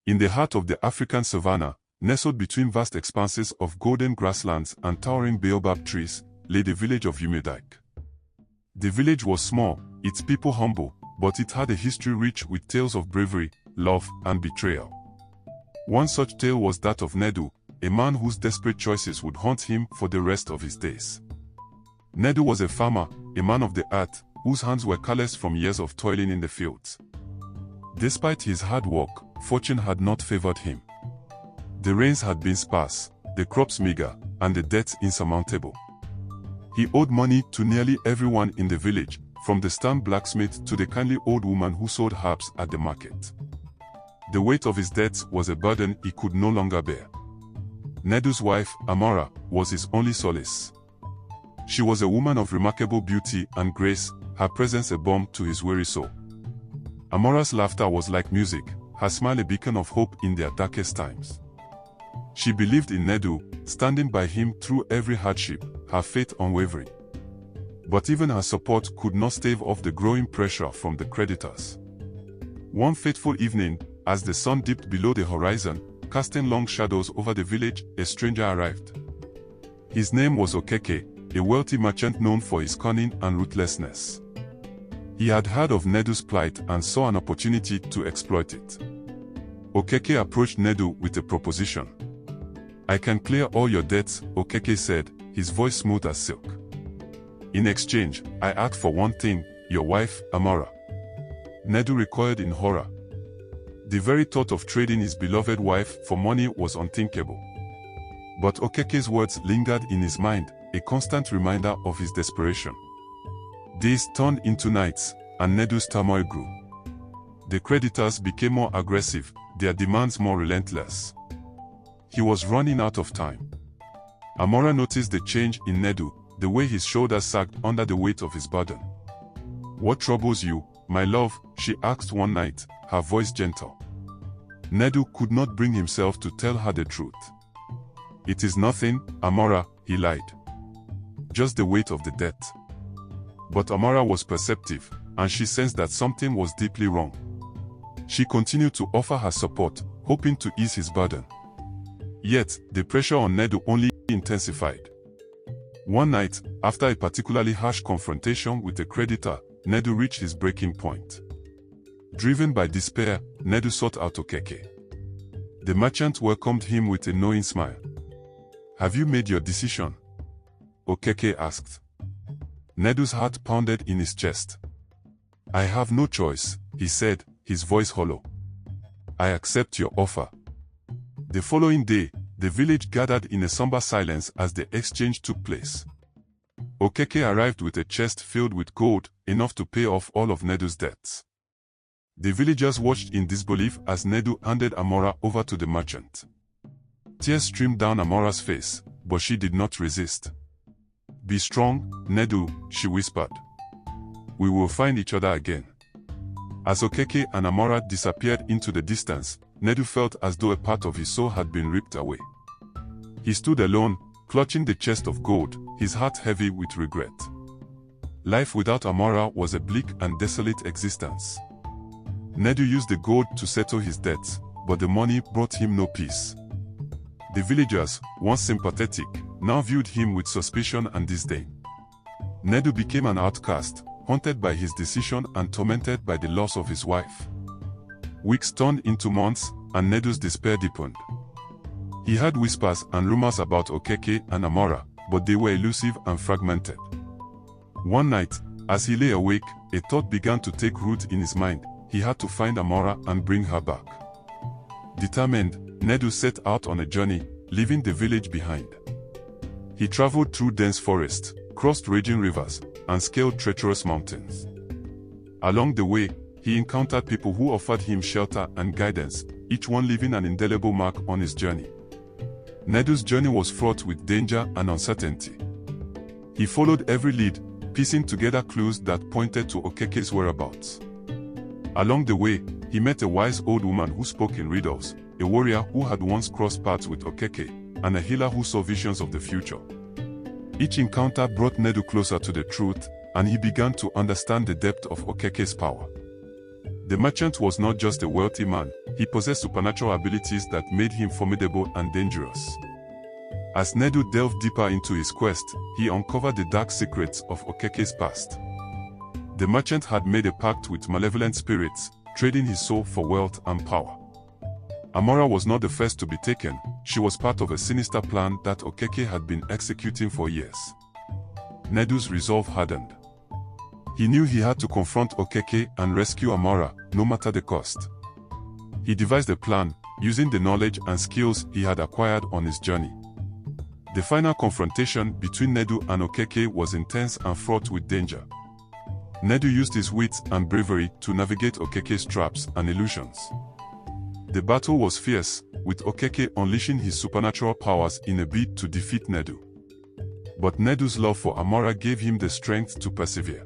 In the heart of the African savanna, nestled between vast expanses of golden grasslands and towering baobab trees, lay the village of Umedike. The village was small, its people humble, but it had a history rich with tales of bravery, love, and betrayal. One such tale was that of Nedu, a man whose desperate choices would haunt him for the rest of his days. Nedu was a farmer, a man of the earth, whose hands were calloused from years of toiling in the fields. Despite his hard work, fortune had not favored him. The rains had been sparse, the crops meager, and the debts insurmountable. He owed money to nearly everyone in the village, from the stern blacksmith to the kindly old woman who sold herbs at the market. The weight of his debts was a burden he could no longer bear. Nedu's wife, Amora, was his only solace. She was a woman of remarkable beauty and grace, her presence a balm to his weary soul. Amora's laughter was like music, her smile a beacon of hope in their darkest times. She believed in Nedu, standing by him through every hardship, her faith unwavering. But even her support could not stave off the growing pressure from the creditors. One fateful evening, as the sun dipped below the horizon, casting long shadows over the village, a stranger arrived. His name was Okeke, a wealthy merchant known for his cunning and ruthlessness. He had heard of Nedu's plight and saw an opportunity to exploit it. Okeke approached Nedu with a proposition. "I can clear all your debts," Okeke said, his voice smooth as silk. "In exchange, I ask for one thing, your wife, Amora." Nedu recoiled in horror. The very thought of trading his beloved wife for money was unthinkable. But Okeke's words lingered in his mind, a constant reminder of his desperation. Days turned into nights, and Nedu's turmoil grew. The creditors became more aggressive, their demands more relentless. He was running out of time. Amora noticed the change in Nedu, the way his shoulders sagged under the weight of his burden. "What troubles you, my love?" she asked one night, her voice gentle. Nedu could not bring himself to tell her the truth. "It is nothing, Amora," he lied. "Just the weight of the debt." But Amora was perceptive, and she sensed that something was deeply wrong. She continued to offer her support, hoping to ease his burden. Yet, the pressure on Nedu only intensified. One night, after a particularly harsh confrontation with a creditor, Nedu reached his breaking point. Driven by despair, Nedu sought out Okeke. The merchant welcomed him with a knowing smile. "Have you made your decision?" Okeke asked. Nedu's heart pounded in his chest. "I have no choice," he said, his voice hollow. "I accept your offer." The following day, the village gathered in a somber silence as the exchange took place. Okeke arrived with a chest filled with gold, enough to pay off all of Nedu's debts. The villagers watched in disbelief as Nedu handed Amora over to the merchant. Tears streamed down Amora's face, but she did not resist. "Be strong, Nedu," she whispered. "We will find each other again." As Okeke and Amora disappeared into the distance, Nedu felt as though a part of his soul had been ripped away. He stood alone, clutching the chest of gold, his heart heavy with regret. Life without Amora was a bleak and desolate existence. Nedu used the gold to settle his debts, but the money brought him no peace. The villagers, once sympathetic, now viewed him with suspicion and disdain. Nedu became an outcast, haunted by his decision and tormented by the loss of his wife. Weeks turned into months, and Nedu's despair deepened. He heard whispers and rumors about Okeke and Amora, but they were elusive and fragmented. One night, as he lay awake, a thought began to take root in his mind. He had to find Amora and bring her back. Determined, Nedu set out on a journey, leaving the village behind. He traveled through dense forests, crossed raging rivers, and scaled treacherous mountains. Along the way, he encountered people who offered him shelter and guidance, each one leaving an indelible mark on his journey. Nedu's journey was fraught with danger and uncertainty. He followed every lead, piecing together clues that pointed to Okeke's whereabouts. Along the way, he met a wise old woman who spoke in riddles, a warrior who had once crossed paths with Okeke, and a healer who saw visions of the future. Each encounter brought Nedu closer to the truth, and he began to understand the depth of Okeke's power. The merchant was not just a wealthy man, he possessed supernatural abilities that made him formidable and dangerous. As Nedu delved deeper into his quest, he uncovered the dark secrets of OQUEY'S past. The merchant had made a pact with malevolent spirits, trading his soul for wealth and power. Amora was not the first to be taken, she was part of a sinister plan that OQUEY had been executing for years. Nedu's resolve hardened. He knew he had to confront OQUEY and rescue Amora, no matter the cost. He devised a plan, using the knowledge and skills he had acquired on his journey. The final confrontation between Nedu and OQUEY was intense and fraught with danger. Nedu used his wits and bravery to navigate OQUEY's traps and illusions. The battle was fierce, with OQUEY unleashing his supernatural powers in a bid to defeat Nedu. But Nedu's love for Amora gave him the strength to persevere.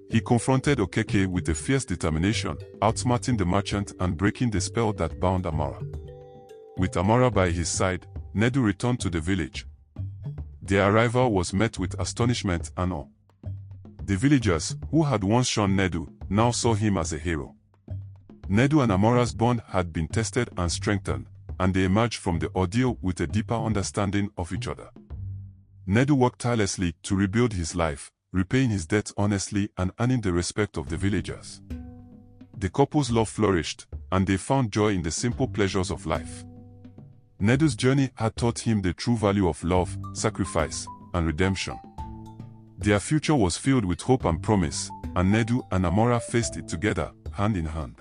He confronted OQUEY with a fierce determination, outsmarting the merchant and breaking the spell that bound Amora. With Amora by his side, Nedu returned to the village. Their arrival was met with astonishment and awe. The villagers, who had once shunned Nedu, now saw him as a hero. Nedu and Amora's bond had been tested and strengthened, and they emerged from the ordeal with a deeper understanding of each other. Nedu worked tirelessly to rebuild his life, repaying his debts honestly and earning the respect of the villagers. The couple's love flourished, and they found joy in the simple pleasures of life. Nedu's journey had taught him the true value of love, sacrifice, and redemption. Their future was filled with hope and promise, and Nedu and Amora faced it together, hand in hand.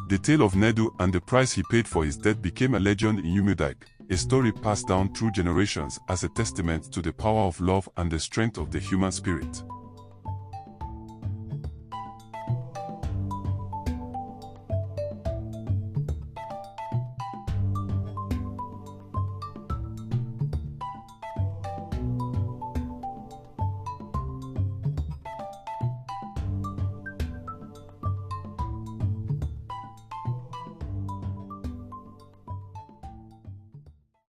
The tale of Nedu and the price he paid for his debt became a legend in Umudik, a story passed down through generations as a testament to the power of love and the strength of the human spirit.